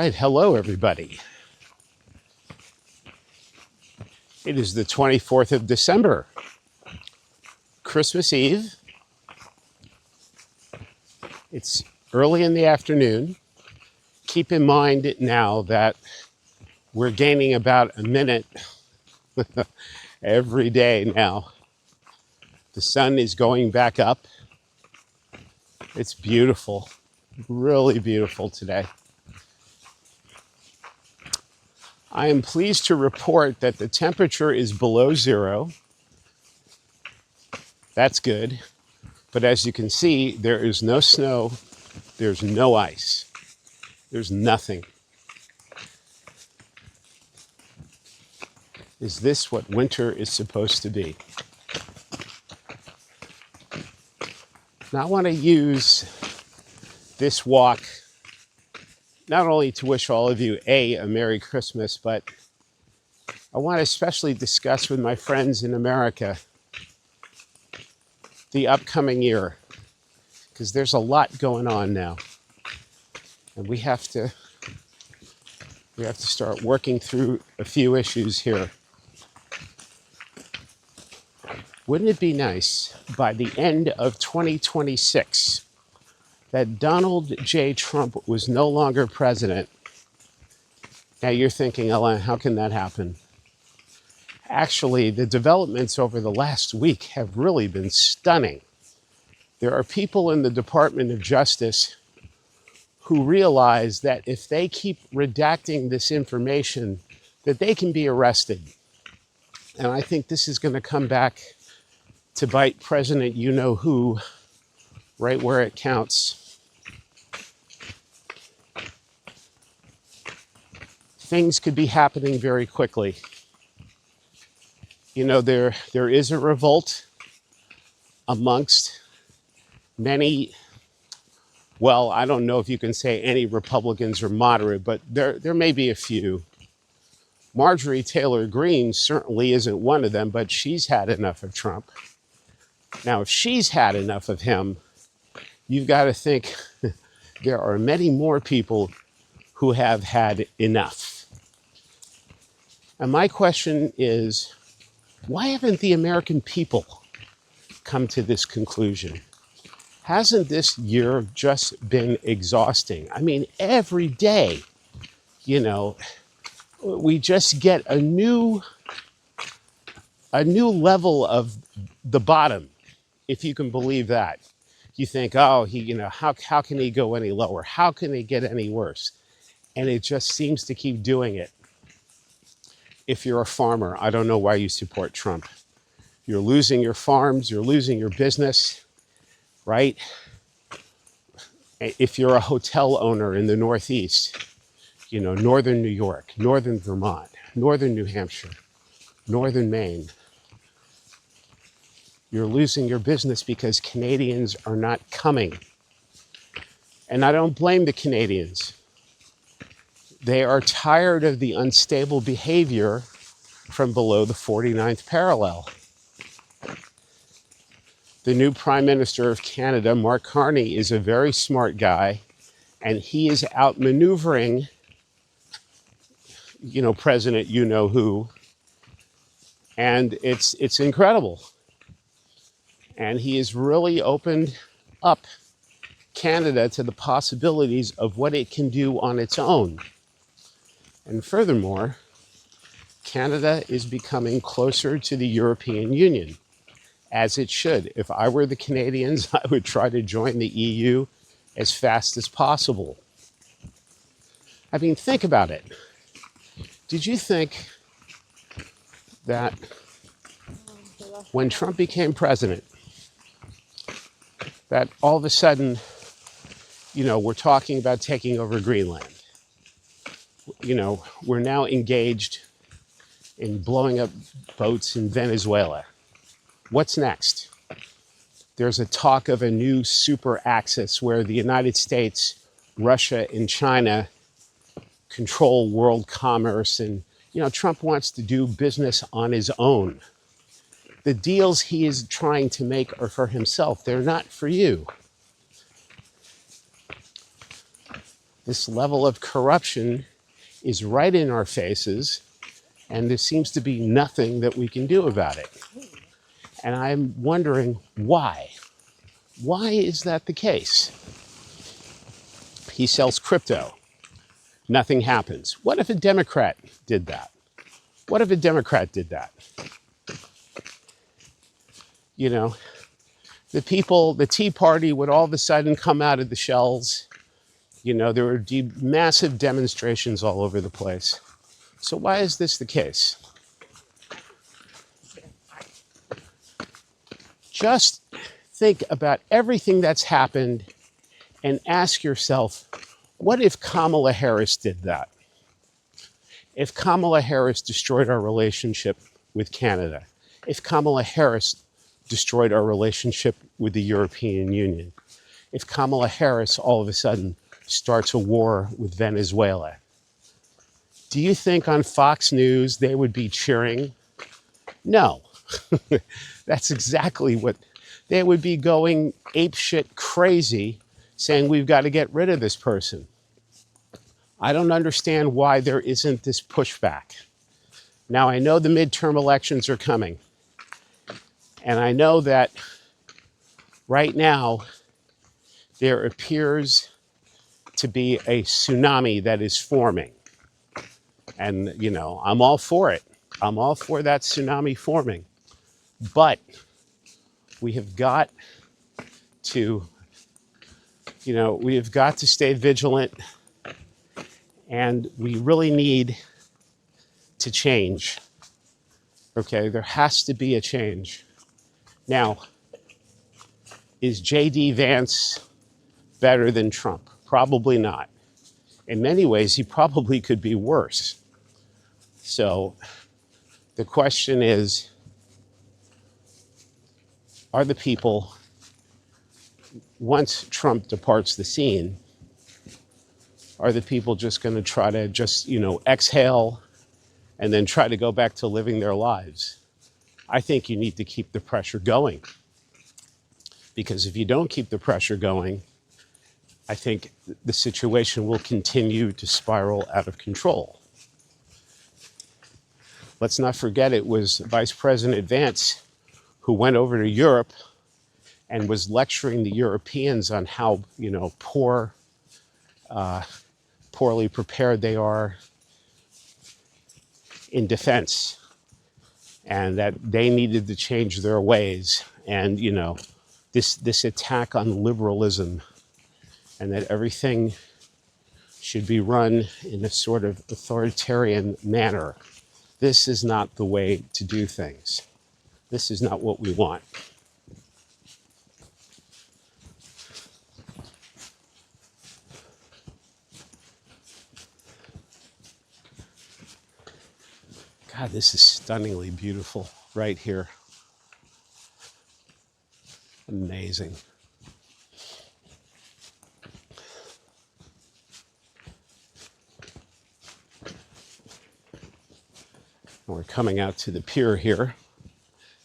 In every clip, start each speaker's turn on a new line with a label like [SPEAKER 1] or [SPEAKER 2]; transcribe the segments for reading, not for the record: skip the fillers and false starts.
[SPEAKER 1] right, hello everybody. It is the 24th of December, Christmas Eve. It's early in the afternoon. Keep in mind now that we're gaining about a minute every day now. The sun is going back up. It's beautiful, really beautiful today. I am pleased to report that the temperature is below zero. That's good. But as you can see, there is no snow, there's no ice, there's nothing. Is this what winter is supposed to be? Now I want to use this walk not only to wish all of you a Merry Christmas, but I want to especially discuss with my friends in America the upcoming year, because there's a lot going on now, and we have to start working through a few issues here. Wouldn't it be nice by the end of 2026 that Donald J. Trump was no longer president? Now you're thinking, Ellen, how can that happen? Actually, the developments over the last week have really been stunning. There are people in the Department of Justice who realize that if they keep redacting this information, that they can be arrested. And I think this is going to come back to bite President you-know-who right where it counts. Things could be happening very quickly. You know, there is a revolt amongst many, well, I don't know if you can say any Republicans are moderate, but there may be a few. Marjorie Taylor Greene certainly isn't one of them, but she's had enough of Trump. Now, if she's had enough of him, you've got to think there are many more people who have had enough. And my question is, why haven't the American people come to this conclusion? Hasn't this year just been exhausting? I mean, every day, you know, we just get a new level of the bottom, if you can believe that. You think, oh, how can he go any lower? How can it get any worse? And it just seems to keep doing it. If you're a farmer, I don't know why you support Trump. You're losing your farms, you're losing your business, right? If you're a hotel owner in the Northeast, you know, Northern New York, Northern Vermont, Northern New Hampshire, Northern Maine, you're losing your business because Canadians are not coming. And I don't blame the Canadians. They are tired of the unstable behavior from below the 49th parallel. The new Prime Minister of Canada, Mark Carney, is a very smart guy, and he is outmaneuvering, you know, President you-know-who, and it's incredible. And he has really opened up Canada to the possibilities of what it can do on its own. And furthermore, Canada is becoming closer to the European Union, as it should. If I were the Canadians, I would try to join the EU as fast as possible. I mean, think about it. Did you think that when Trump became president, that all of a sudden, you know, we're talking about taking over Greenland? You know, we're now engaged in blowing up boats in Venezuela. What's next? There's a talk of a new super axis where the United States, Russia, and China control world commerce. And, you know, Trump wants to do business on his own. The deals he is trying to make are for himself. They're not for you. This level of corruption is right in our faces, and there seems to be nothing that we can do about it. And I'm wondering why. Why is that the case? He sells crypto. Nothing happens. What if a Democrat did that? What if a Democrat did that? You know, the people, the Tea Party would all of a sudden come out of the shells. You know, there were massive demonstrations all over the place. So why is this the case? Just think about everything that's happened and ask yourself, what if Kamala Harris did that? If Kamala Harris destroyed our relationship with Canada, if Kamala Harris destroyed our relationship with the European Union, if Kamala Harris all of a sudden starts a war with Venezuela, do you think on Fox News they would be cheering? No. That's exactly what they would be going apeshit crazy, saying we've got to get rid of this person. I don't understand why there isn't this pushback. Now, I know the midterm elections are coming, and I know that right now there appears to be a tsunami that is forming. And, you know, I'm all for it. I'm all for that tsunami forming. But we have got to, we have got to stay vigilant, and we really need to change. Okay, there has to be a change. Now, is J.D. Vance better than Trump? Probably not. In many ways, he probably could be worse. So the question is, are the people, once Trump departs the scene, are the people just going to try to exhale and then try to go back to living their lives? I think you need to keep the pressure going. Because if you don't keep the pressure going, I think the situation will continue to spiral out of control. Let's not forget it was Vice President Vance who went over to Europe and was lecturing the Europeans on how, poorly prepared they are in defense, and that they needed to change their ways. And, this attack on liberalism, and that everything should be run in a sort of authoritarian manner. This is not the way to do things. This is not what we want. God, this is stunningly beautiful right here. Amazing. We're coming out to the pier here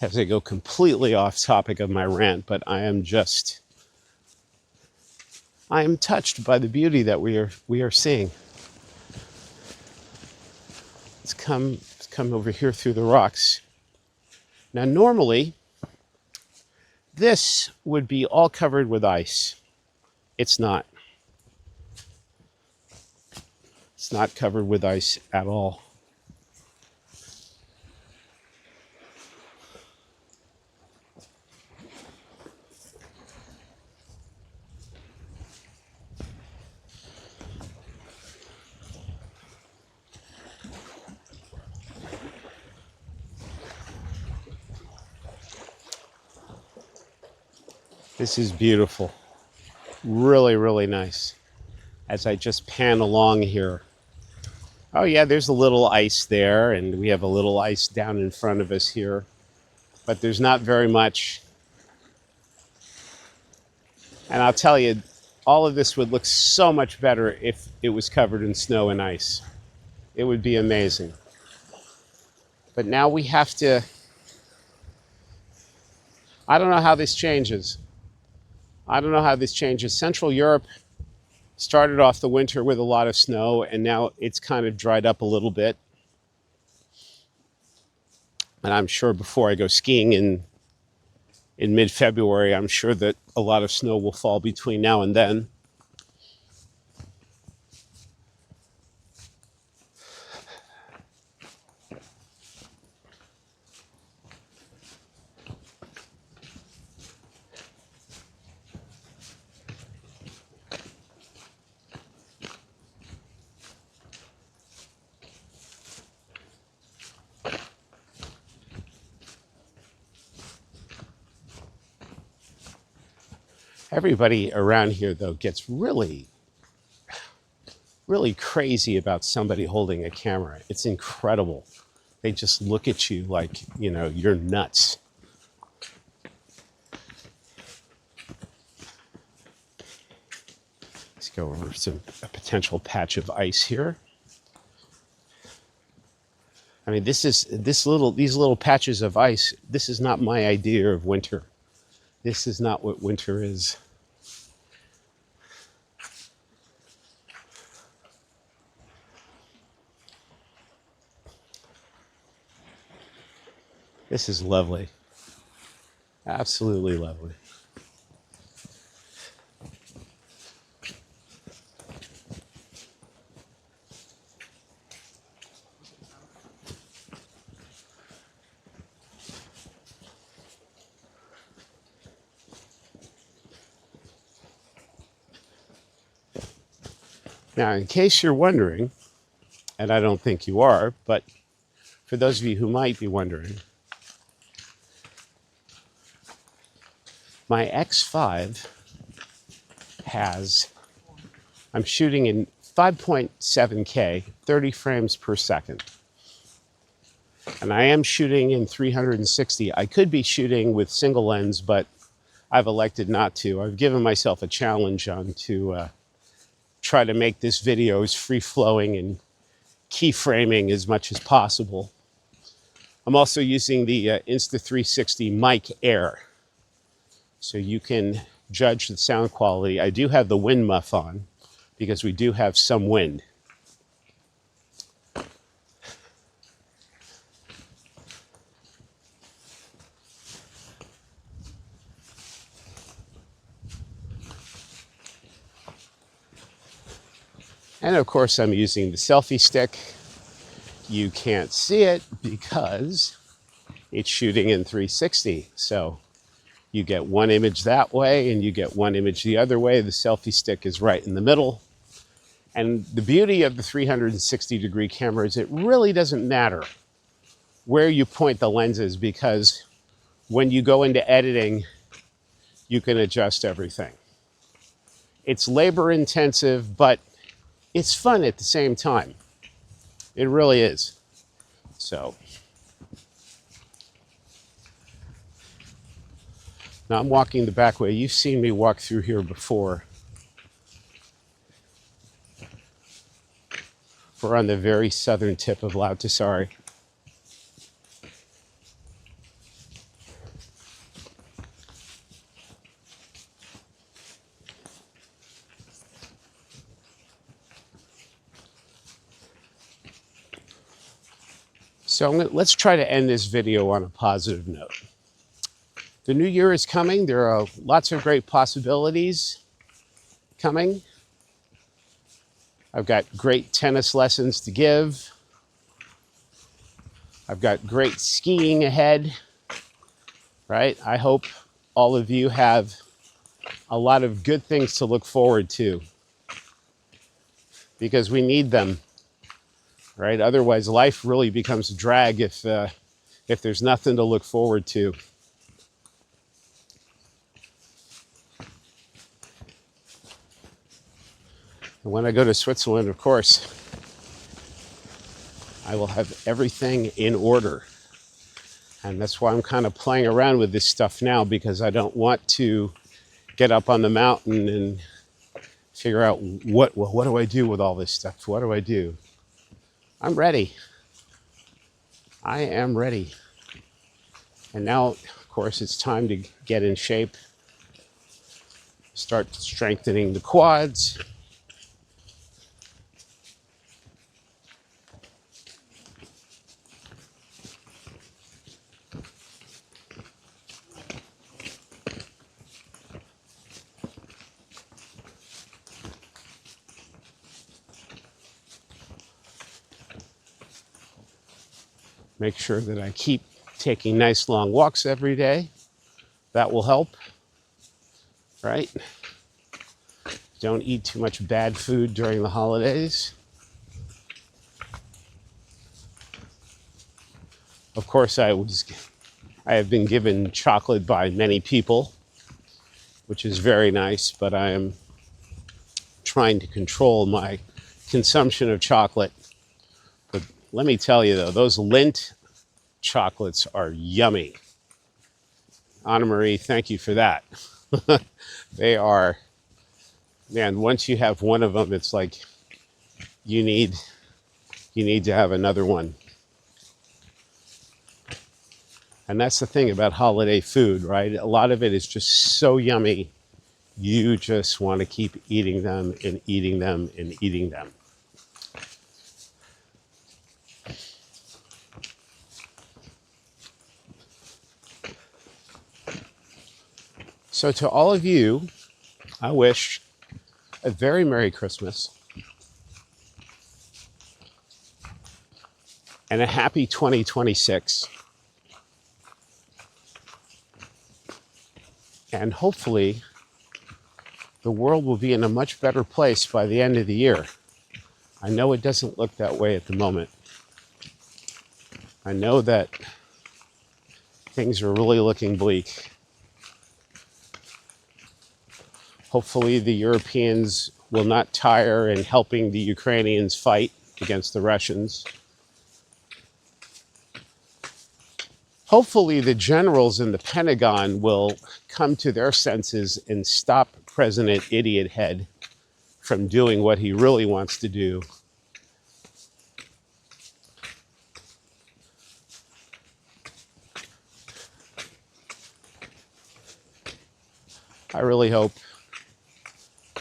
[SPEAKER 1] as I go completely off topic of my rant, but I am touched by the beauty that we are seeing. Let's come over here through the rocks. Now, normally, this would be all covered with ice. It's not. It's not covered with ice at all. This is beautiful. Really, really nice. As I just pan along here. Oh yeah, there's a little ice there, and we have a little ice down in front of us here. But there's not very much. And I'll tell you, all of this would look so much better if it was covered in snow and ice. It would be amazing. But now we have to, I don't know how this changes. Central Europe Started off the winter with a lot of snow, and now it's kind of dried up a little bit. And I'm sure before I go skiing in mid-February, I'm sure that a lot of snow will fall between now and then. Everybody around here, though, gets really, really crazy about somebody holding a camera. It's incredible. They just look at you like, you know, you're nuts. Let's go over a potential patch of ice here. I mean, these little patches of ice, this is not my idea of winter. This is not what winter is. This is lovely. Absolutely lovely. Now, in case you're wondering, and I don't think you are, but for those of you who might be wondering, my X5 I'm shooting in 5.7K, 30 frames per second. And I am shooting in 360. I could be shooting with single lens, but I've elected not to. I've given myself a challenge to try to make this video as free-flowing and keyframing as much as possible. I'm also using the Insta360 Mic Air, so you can judge the sound quality. I do have the wind muff on because we do have some wind. And of course, I'm using the selfie stick. You can't see it because it's shooting in 360. So you get one image that way and you get one image the other way. The selfie stick is right in the middle. And the beauty of the 360-degree camera is it really doesn't matter where you point the lenses, because when you go into editing, you can adjust everything. It's labor intensive, but it's fun at the same time. It really is. So now I'm walking the back way. You've seen me walk through here before. We're on the very southern tip of Lautasari. So let's try to end this video on a positive note. The new year is coming. There are lots of great possibilities coming. I've got great tennis lessons to give. I've got great skiing ahead, right? I hope all of you have a lot of good things to look forward to, because we need them, right? Otherwise, life really becomes a drag if there's nothing to look forward to. And when I go to Switzerland, of course, I will have everything in order. And that's why I'm kind of playing around with this stuff now, because I don't want to get up on the mountain and figure out what do I do with all this stuff? What do I do? I'm ready. I am ready. And now, of course, it's time to get in shape, start strengthening the quads, Make sure that I keep taking nice long walks every day. That will help, right? Don't eat too much bad food during the holidays. Of course, I have been given chocolate by many people, which is very nice, but I am trying to control my consumption of chocolate. But let me tell you though, those Lindt chocolates are yummy. Anna Marie, thank you for that. They are, man, once you have one of them, it's like you need to have another one. And that's the thing about holiday food, right? A lot of it is just so yummy. You just want to keep eating them and eating them and eating them. So to all of you, I wish a very Merry Christmas and a happy 2026. And hopefully the world will be in a much better place by the end of the year. I know it doesn't look that way at the moment. I know that things are really looking bleak. Hopefully the Europeans will not tire in helping the Ukrainians fight against the Russians. Hopefully the generals in the Pentagon will come to their senses and stop President Idiot Head from doing what he really wants to do. I really hope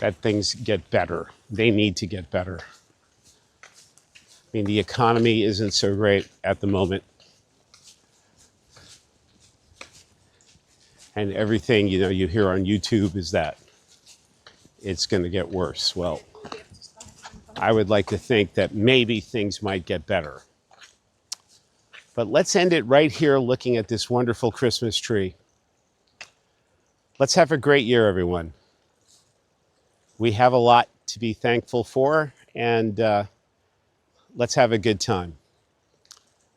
[SPEAKER 1] that things get better. They need to get better. I mean, the economy isn't so great at the moment. And everything, you hear on YouTube is that it's going to get worse. Well, I would like to think that maybe things might get better. But let's end it right here looking at this wonderful Christmas tree. Let's have a great year, everyone. We have a lot to be thankful for, and let's have a good time.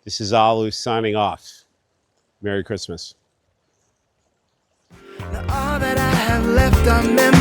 [SPEAKER 1] This is Alu signing off. Merry Christmas.
[SPEAKER 2] Now all that I have left are memories.